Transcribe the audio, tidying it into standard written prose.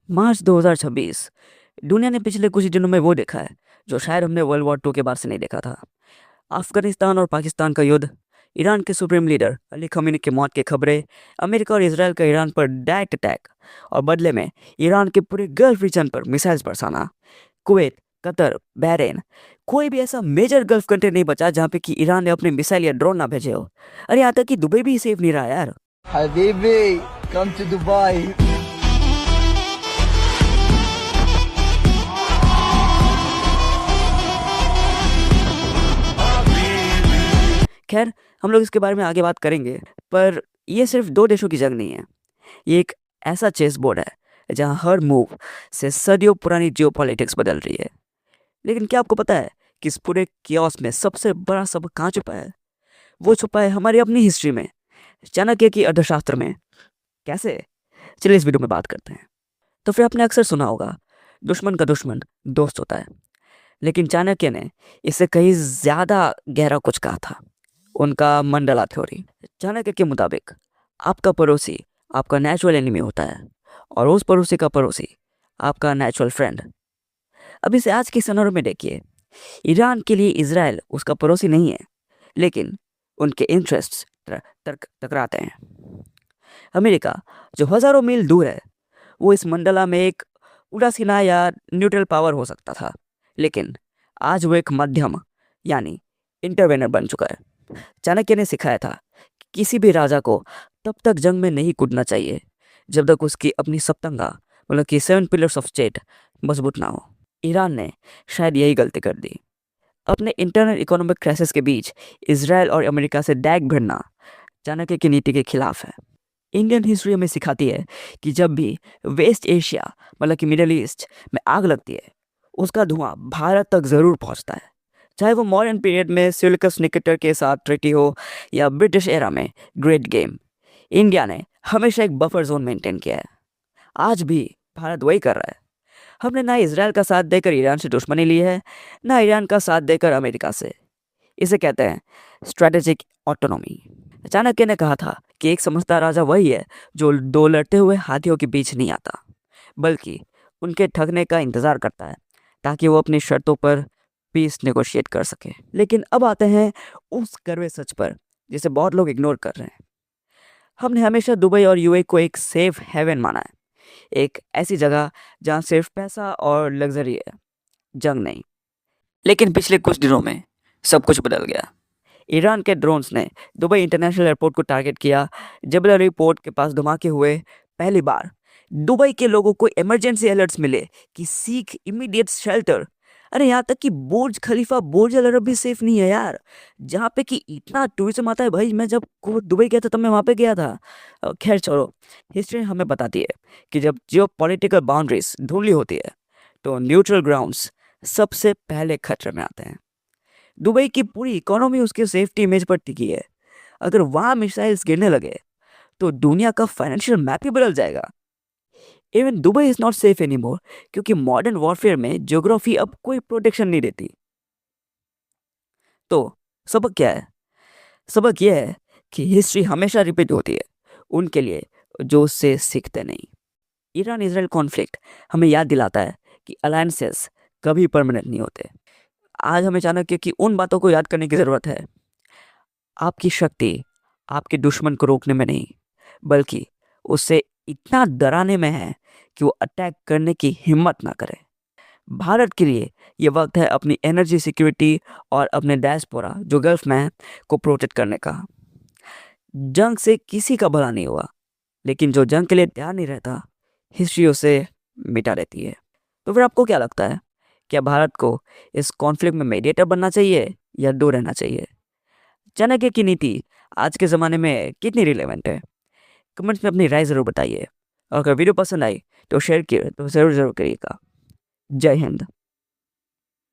मार्च 2026। दुनिया ने पिछले कुछ दिनों में वो देखा है जो शायद हमने वर्ल्ड वॉर टू के बाद से नहीं देखा था। अफगानिस्तान और पाकिस्तान का युद्ध, ईरान के सुप्रीम लीडर अली खमीनी की मौत की खबरें, अमेरिका और इसराइल का ईरान पर डायरेक्ट अटैक और बदले में ईरान के पूरे गल्फ रीजन पर missiles Barsana. Kuwait, Qatar, Bahrain, कोई भी ऐसा मेजर गल्फ कंट्री नहीं बचा जहाँ पे कि ईरान ने अपने मिसाइल या ड्रोन ना भेजे हो। अरे यहाँ तक कि दुबई भी सेफ नहीं रहा यार। Habibi, come to Dubai. खैर, हम लोग इसके बारे में आगे बात करेंगे, पर ये सिर्फ दो देशों की जंग नहीं है। ये एक ऐसा चेस बोर्ड है जहाँ हर मूव से सदियों पुरानी जियोपॉलिटिक्स बदल रही है। लेकिन क्या आपको पता है कि इस पूरे कियोस्क में सबसे बड़ा सबक कहाँ छुपा है? वो छुपा है हमारी अपनी हिस्ट्री में, चाणक्य की अर्थशास्त्र में। कैसे? चलिए इस वीडियो में बात करते हैं। तो फिर आपने अक्सर सुना होगा, दुश्मन का दुश्मन दोस्त होता है। लेकिन चाणक्य ने इससे कहीं ज्यादा गहरा कुछ कहा था। उनका मंडला थ्योरी। चाणक्य के मुताबिक आपका पड़ोसी आपका नेचुरल एनिमी होता है और उस पड़ोसी का पड़ोसी आपका नेचुरल फ्रेंड। अब इसे आज के सिनेरियो में देखिए। ईरान के लिए इजराइल उसका पड़ोसी नहीं है, लेकिन उनके इंटरेस्ट्स टकराते हैं। अमेरिका, जो हजारों मील दूर है, वो इस मंडला में एक उदासीना या न्यूट्रल पावर हो सकता था, लेकिन आज वो एक मध्यम यानी इंटरवेनर बन चुका है। चाणक्य ने सिखाया था कि किसी भी राजा को तब तक जंग में नहीं कूदना चाहिए जब तक उसकी अपनी सप्तंगा मतलब कि 7 पिलर्स ऑफ स्टेट मजबूत ना हो। ईरान ने शायद यही गलती कर दी। अपने इंटरनल इकोनॉमिक क्राइसिस के बीच इसराइल और अमेरिका से डैग भिड़ना चाणक्य की नीति के खिलाफ है। इंडियन हिस्ट्री हमें सिखाती है कि जब भी वेस्ट एशिया मतलब कि मिडिल ईस्ट में आग लगती है, उसका धुआं भारत तक ज़रूर पहुंचता है। चाहे वो मॉडर्न पीरियड में सिलिकस निकेटर के साथ ट्रीटी हो या ब्रिटिश एरा में ग्रेट गेम, इंडिया ने हमेशा एक बफर जोन मेंटेन किया है। आज भी भारत वही कर रहा है। हमने ना इसराइल का साथ देकर ईरान से दुश्मनी ली है, ना ईरान का साथ देकर अमेरिका से। इसे कहते हैं स्ट्रेटेजिक ऑटोनॉमी। चाणक्य ने कहा था कि एक समझदार राजा वही है जो दो लड़ते हुए हाथियों के बीच नहीं आता, बल्कि उनके ठगने का इंतजार करता है ताकि वो अपनी शर्तों पर पीस नेगोशिएट कर सके। लेकिन अब आते हैं उस कड़वे सच पर जिसे बहुत लोग इग्नोर कर रहे हैं। हमने हमेशा दुबई और यूएई को एक सेफ हेवन माना है, एक ऐसी जगह जहाँ सिर्फ पैसा और लग्जरी है, जंग नहीं। लेकिन पिछले कुछ दिनों में सब कुछ बदल गया। ईरान के ड्रोन्स ने दुबई इंटरनेशनल एयरपोर्ट को टारगेट किया। जबल अली पोर्ट के पास धमाके हुए। पहली बार दुबई के लोगों को इमरजेंसी अलर्ट्स मिले कि सीक इमीडिएट शेल्टर। अरे यहाँ तक कि बुर्ज खलीफा, बुर्ज अल अरब भी सेफ नहीं है यार, जहाँ पे कि इतना टूरिज्म आता है। भाई मैं जब दुबई गया था तब मैं वहाँ पे गया था। खैर छोड़ो, हिस्ट्री हमें बताती है कि जब जियो पॉलिटिकल बाउंड्रीज धुंधली होती है तो न्यूट्रल ग्राउंड्स सबसे पहले खतरे में आते हैं। दुबई की पूरी इकोनॉमी उसके सेफ्टी इमेज पर टिकी है। अगर वहाँ मिसाइल्स गिरने लगे तो दुनिया का फाइनेंशियल मैप ही बदल जाएगा। Even Dubai is not safe any more, क्योंकि मॉडर्न वॉरफेयर में ज्योग्राफी अब कोई प्रोटेक्शन नहीं देती। तो सबक क्या है? सबक यह है कि हिस्ट्री हमेशा रिपीट होती है उनके लिए जो उससे सीखते नहीं। ईरान इजराइल कॉन्फ्लिक्ट हमें याद दिलाता है कि अलायंसेस कभी परमानेंट नहीं होते। आज हमें चाणक्य की उन बातों को याद करने की ज़रूरत है। आपकी शक्ति आपके दुश्मन को रोकने में नहीं, बल्कि उससे इतना डराने में है कि वो अटैक करने की हिम्मत ना करे। भारत के लिए ये वक्त है अपनी एनर्जी सिक्योरिटी और अपने डायस्पोरा जो गल्फ में है को प्रोटेक्ट करने का। जंग से किसी का भला नहीं हुआ, लेकिन जो जंग के लिए तैयार नहीं रहता, हिस्ट्री उसे मिटा देती है। तो फिर आपको क्या लगता है, क्या भारत को इस कॉन्फ्लिक्ट में मीडिएटर बनना चाहिए या दूर रहना चाहिए? चाणक्य की नीति आज के ज़माने में कितनी रिलेवेंट है? कमेंट्स में अपनी राय ज़रूर बताइए। और अगर वीडियो पसंद आई तो शेयर किए तो ज़रूर करिएगा। जय हिंद।